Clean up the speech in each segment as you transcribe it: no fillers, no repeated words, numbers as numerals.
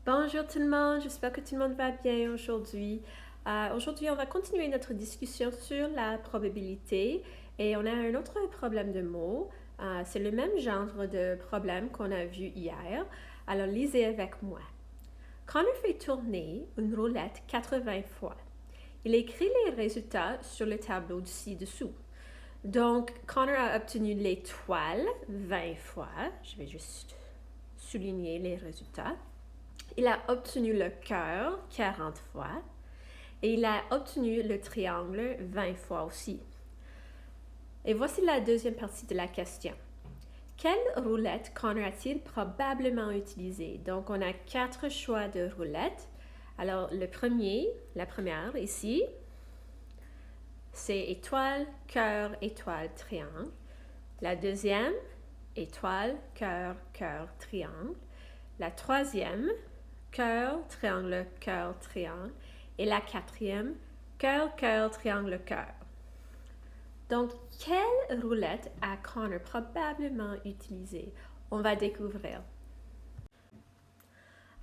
Bonjour tout le monde, j'espère que tout le monde va bien aujourd'hui. Aujourd'hui, on va continuer notre discussion sur la probabilité et on a un autre problème de mots. C'est le même genre de problème qu'on a vu hier. Alors, lisez avec moi. Connor fait tourner une roulette 80 fois. Il écrit les résultats sur le tableau ci-dessous. Donc, Connor a obtenu l'étoile 20 fois. Je vais juste souligner les résultats. Il a obtenu le cœur 40 fois et il a obtenu le triangle 20 fois aussi. Et voici la deuxième partie de la question. Quelle roulette Connor a-t-il probablement utilisée? Donc, on a 4 choix de roulettes. Alors, la première ici, c'est étoile, cœur, étoile, triangle. La deuxième, étoile, cœur, cœur, triangle. La troisième, cœur, triangle, cœur, triangle. Et la quatrième, cœur, cœur, triangle, cœur. Donc, quelle roulette a Connor probablement utilisée? On va découvrir.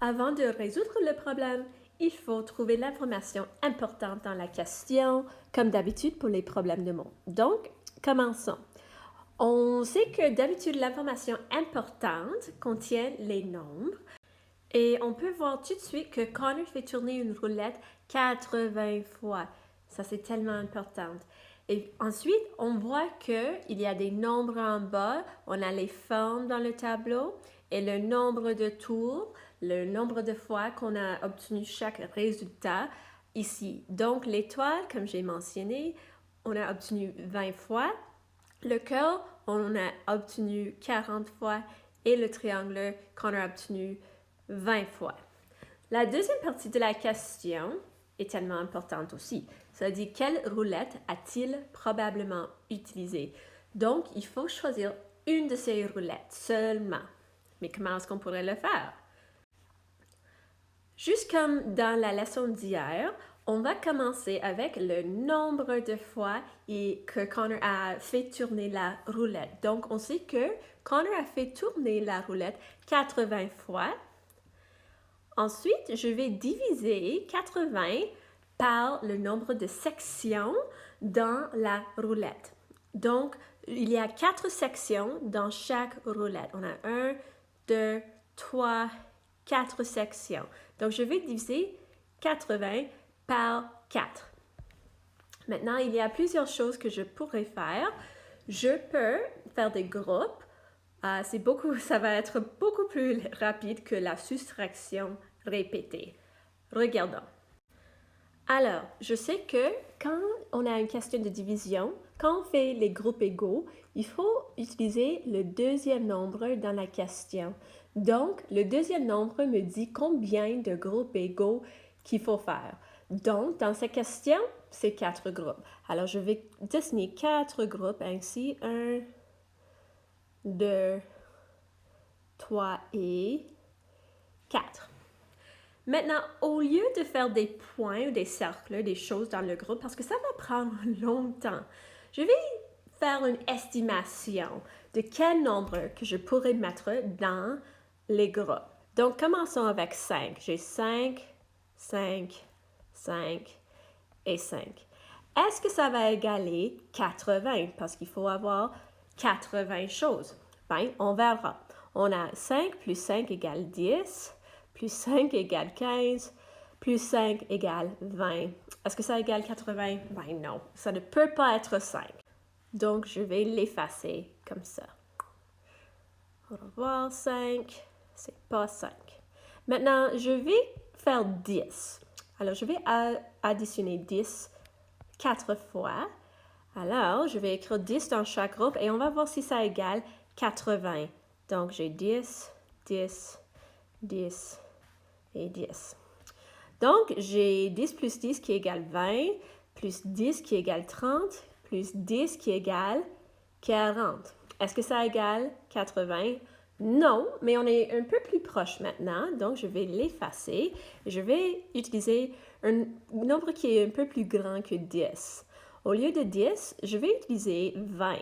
Avant de résoudre le problème, il faut trouver l'information importante dans la question, comme d'habitude pour les problèmes de mots. Donc, commençons. On sait que d'habitude, l'information importante contient les nombres. Et on peut voir tout de suite que Connor fait tourner une roulette 80 fois. Ça, c'est tellement important. Et ensuite, on voit qu'il y a des nombres en bas. On a les formes dans le tableau et le nombre de tours, le nombre de fois qu'on a obtenu chaque résultat ici. Donc, l'étoile, comme j'ai mentionné, on a obtenu 20 fois. Le cœur, on a obtenu 40 fois. Et le triangle, qu'on a obtenu 20 fois. La deuxième partie de la question est tellement importante aussi. Ça dit quelle roulette a-t-il probablement utilisée? Donc, il faut choisir une de ces roulettes seulement. Mais comment est-ce qu'on pourrait le faire? Juste comme dans la leçon d'hier, on va commencer avec le nombre de fois que Connor a fait tourner la roulette. Donc, on sait que Connor a fait tourner la roulette 80 fois. Ensuite, je vais diviser 80 par le nombre de sections dans la roulette. Donc, il y a 4 sections dans chaque roulette. On a 1, 2, 3, 4 sections. Donc, je vais diviser 80 par 4. Maintenant, il y a plusieurs choses que je pourrais faire. Je peux faire des groupes. Ça va être beaucoup plus rapide que la soustraction répétée. Regardons. Alors, je sais que quand on a une question de division, quand on fait les groupes égaux, il faut utiliser le deuxième nombre dans la question. Donc, le deuxième nombre me dit combien de groupes égaux qu'il faut faire. Donc, dans cette question, c'est 4 groupes. Alors, je vais dessiner 4 groupes ainsi. 1, 2, 3 et 4. Maintenant, au lieu de faire des points ou des cercles, des choses dans le groupe, parce que ça va prendre longtemps, je vais faire une estimation de quel nombre que je pourrais mettre dans les groupes. Donc, commençons avec 5. J'ai 5, 5, 5 et 5. Est-ce que ça va égaler 80? Parce qu'il faut avoir 80 choses. Bien, on verra. On a 5 plus 5 égale 10, plus 5 égale 15, plus 5 égale 20. Est-ce que ça égale 80? Ben non, ça ne peut pas être 5. Donc, je vais l'effacer comme ça. On va voir 5, c'est pas 5. Maintenant, je vais faire 10. Alors, je vais additionner 10 4 fois. Alors, je vais écrire 10 dans chaque groupe et on va voir si ça égale 80. Donc, j'ai 10, 10, 10 et 10. Donc, j'ai 10 plus 10 qui égale 20, plus 10 qui égale 30, plus 10 qui égale 40. Est-ce que ça égale 80? Non, mais on est un peu plus proche maintenant, donc je vais l'effacer. Je vais utiliser un nombre qui est un peu plus grand que 10. Au lieu de 10, je vais utiliser 20.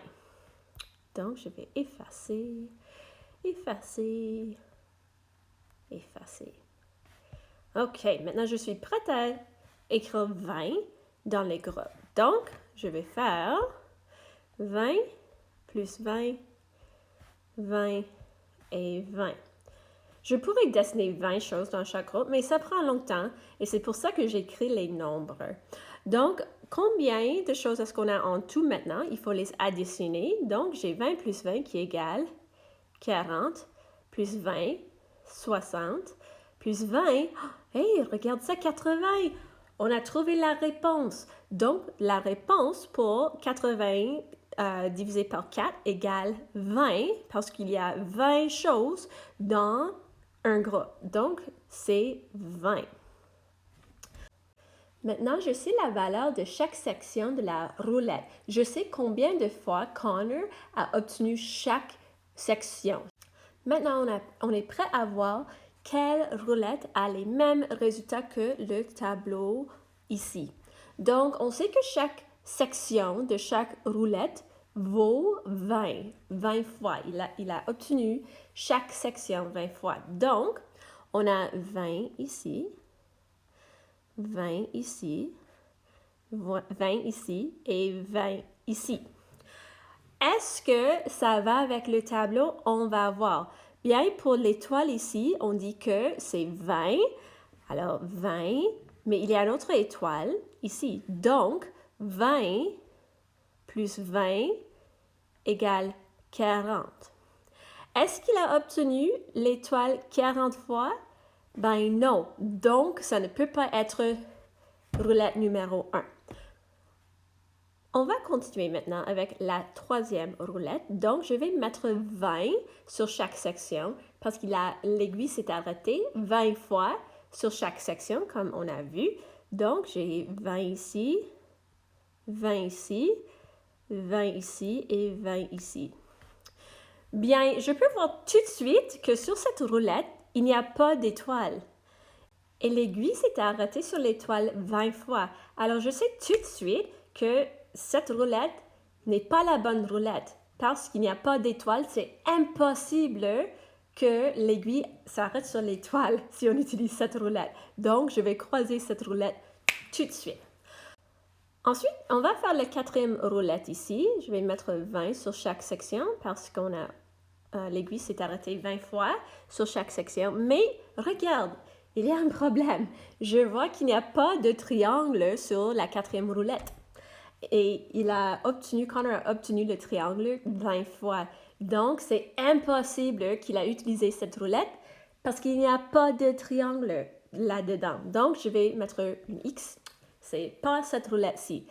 Donc, je vais effacer, effacer, effacer. OK, maintenant je suis prête à écrire 20 dans les groupes. Donc, je vais faire 20 plus 20, 20 et 20. Je pourrais dessiner 20 choses dans chaque groupe, mais ça prend longtemps et c'est pour ça que j'écris les nombres. Donc, combien de choses est-ce qu'on a en tout maintenant? Il faut les additionner. Donc, j'ai 20 plus 20 qui égale 40, plus 20, 60, plus 20. Hey, regarde ça, 80! On a trouvé la réponse. Donc, la réponse pour 80 divisé par 4 égale 20 parce qu'il y a 20 choses dans un groupe. Donc, c'est 20. Maintenant, je sais la valeur de chaque section de la roulette. Je sais combien de fois Connor a obtenu chaque section. Maintenant, on est prêt à voir quelle roulette a les mêmes résultats que le tableau ici. Donc, on sait que chaque section de chaque roulette vaut 20 fois. Il a obtenu chaque section 20 fois. Donc, on a 20 ici, 20 ici, 20 ici et 20 ici. Est-ce que ça va avec le tableau? On va voir. Bien, pour l'étoile ici, on dit que c'est 20. Alors, 20, mais il y a une autre étoile ici. Donc, 20 plus 20 égale 40. Est-ce qu'il a obtenu l'étoile 40 fois? Ben non. Donc, ça ne peut pas être roulette numéro 1. On va continuer maintenant avec la troisième roulette. Donc, je vais mettre 20 sur chaque section parce que l'aiguille s'est arrêtée 20 fois sur chaque section, comme on a vu. Donc, j'ai 20 ici, 20 ici, 20 ici et 20 ici. Bien, je peux voir tout de suite que sur cette roulette, il n'y a pas d'étoile. Et l'aiguille s'est arrêtée sur l'étoile 20 fois. Alors, je sais tout de suite que cette roulette n'est pas la bonne roulette parce qu'il n'y a pas d'étoile. C'est impossible que l'aiguille s'arrête sur l'étoile si on utilise cette roulette. Donc, je vais croiser cette roulette tout de suite. Ensuite, on va faire la quatrième roulette ici. Je vais mettre 20 sur chaque section parce qu'on a l'aiguille s'est arrêtée 20 fois sur chaque section. Mais regarde, il y a un problème. Je vois qu'il n'y a pas de triangle sur la quatrième roulette. Et Connor a obtenu le triangle 20 fois. Donc, c'est impossible qu'il a utilisé cette roulette parce qu'il n'y a pas de triangle là-dedans. Donc, je vais mettre une X. C'est pas cette roulette-ci.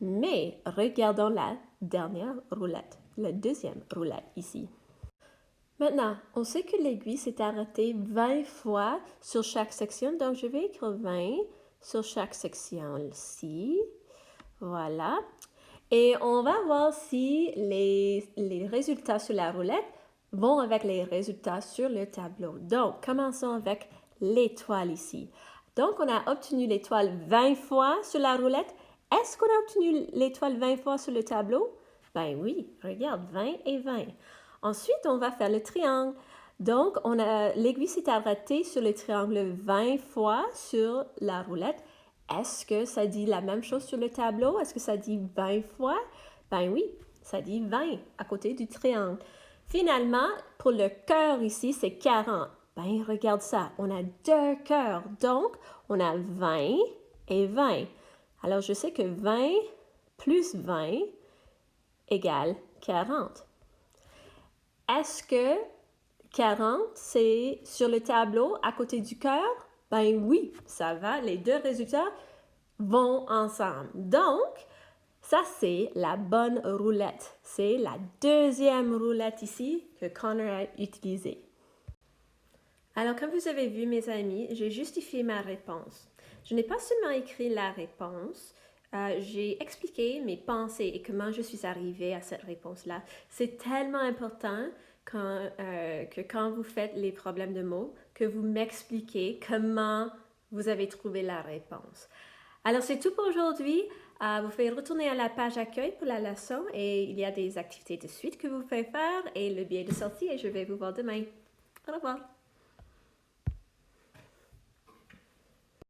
Mais regardons la dernière roulette, la deuxième roulette ici. Maintenant, on sait que l'aiguille s'est arrêtée 20 fois sur chaque section, donc je vais écrire 20 sur chaque section ici. Voilà. Et on va voir si les résultats sur la roulette vont avec les résultats sur le tableau. Donc, commençons avec l'étoile ici. Donc, on a obtenu l'étoile 20 fois sur la roulette. Est-ce qu'on a obtenu l'étoile 20 fois sur le tableau? Ben oui, regarde, 20 et 20. Ensuite, on va faire le triangle. Donc, l'aiguille s'est arrêtée sur le triangle 20 fois sur la roulette. Est-ce que ça dit la même chose sur le tableau? Est-ce que ça dit 20 fois? Ben oui, ça dit 20 à côté du triangle. Finalement, pour le cœur ici, c'est 40. Ben regarde ça, on a deux cœurs. Donc, on a 20 et 20. Alors, je sais que 20 plus 20 égale 40. Est-ce que 40, c'est sur le tableau à côté du cœur? Ben oui, ça va. Les deux résultats vont ensemble. Donc, ça, c'est la bonne roulette. C'est la deuxième roulette ici que Connor a utilisée. Alors, comme vous avez vu, mes amis, j'ai justifié ma réponse. Je n'ai pas seulement écrit la réponse, j'ai expliqué mes pensées et comment je suis arrivée à cette réponse-là. C'est tellement important que quand vous faites les problèmes de mots, que vous m'expliquez comment vous avez trouvé la réponse. Alors, c'est tout pour aujourd'hui. Vous pouvez retourner à la page accueil pour la leçon et il y a des activités de suite que vous pouvez faire et le billet de sortie et je vais vous voir demain. Au revoir.